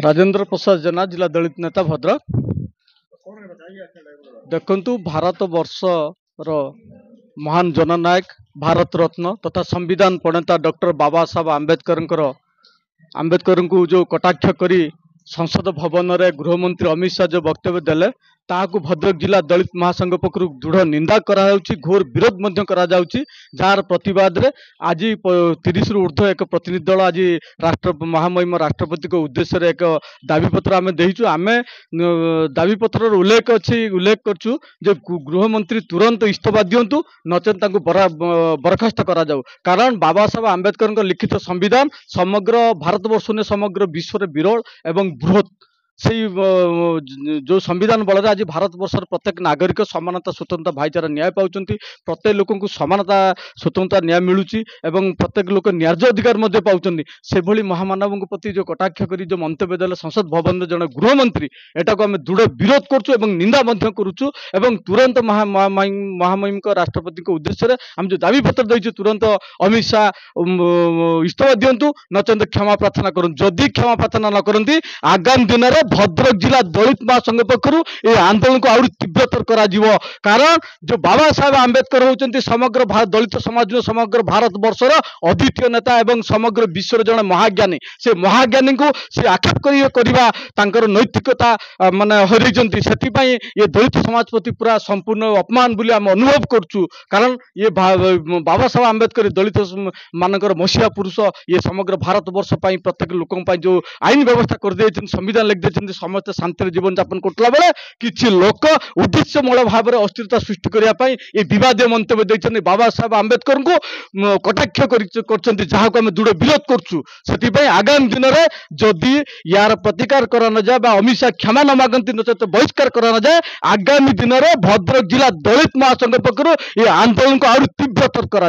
राजेंद्र प्रसाद जेना, जिला दलित नेता, भद्रक। देखु, भारत वर्षर महान जननायक, भारत रत्न तथा संविधान प्रणेता डॉक्टर बाबा साहब आंबेडकर को जो कटाक्ष करी संसद भवन रे गृहमंत्री अमित शाह जो वक्तव्य देले ताकू भद्रक जिला दलित महासंघ पक्षर दृढ़ निंदा करा घोर विरोध मध्य करा जार प्रतिवाद रे आज 30 रु ऊर्ध्व एक प्रतिनिधि दल आज राष्ट्र महामहिम राष्ट्रपति को उद्देश्य रे एक दाबीपत्र आम देचु। आम दाबीपत्र उल्लेख करछु जे गृहमंत्री तुरंत इस्तीफा दिंतु नचेत बरखास्त करा जाऊ। कारण बाबा साहब आंबेडकर लिखित संविधान समग्र भारतवर्ष ने समग्र विश्व में विरल एवं बृहत से जो संविधान बल आज भारत वर्षर प्रत्येक नागरिक समानता स्वतंत्रता भाईचारा न्याय पाउछंती, प्रत्येक लोक समानता स्वतंत्रता न्याय मिलूँ एवं प्रत्येक लोक न्याय्य अधिकार पाउछंती। से भली महामानव प्रति जो कटाक्ष करी जो मंतव्य देले संसद भवन जड़े गृहमंत्री एटा को आम दृढ़ विरोध करछु एवं निंदा करुछु एवं तुरंत महामहिम राष्ट्रपति को उद्देश्य आम जो दाबी पत्र देइछु तुरंत अमित शाह इस्तीफा दिंतु नचेत क्षमा प्रार्थना करूँ। जदि क्षमा प्रार्थना न करती आगामी दिन में भद्रक जिला दलित महासंघ पक्षर ये आंदोलन को आउरी तीव्रतर करा जीवो। कारण जो बाबा साहेब आंबेडकर होचंती समग्र दलित समाज समग्र भारत वर्षर अद्वितीय नेता एवं समग्र विश्व जड़े महाज्ञानी से महाज्ञानी को से आक्षेप करवा तांकर नैतिकता माने हरैचंती। सेतिपई ये दलित समाज प्रति पूरा संपूर्ण अपमान बोली आम अनुभव करछु। कारण ये बाबा साहेब आंबेडकर दलित मानकर मसीहा पुरुष ये समग्र भारत वर्ष प्रत्येक लोक जो आईन व्यवस्था कर दे संविधान लिख दे समस्त शांति जीवन यापन करला बेले किछि लोक उद्देश्यमूलक भाव में अस्थिरता सृष्टि करने ये विवादीय मंतव्य देते बाबा साहेब आंबेडकर को कटाक्ष कर जहाँ को आम दृढ़ विरोध करछु। से आगामी दिन में जदि यार प्रतिकार करा न जाए अमित शाह क्षमा न मागती नचेत बहिष्कार करा न जाए आगामी दिन में भद्रक जिला दलित महासंघ पक्षर ये आंदोलन को आउरी तीव्रतर करा।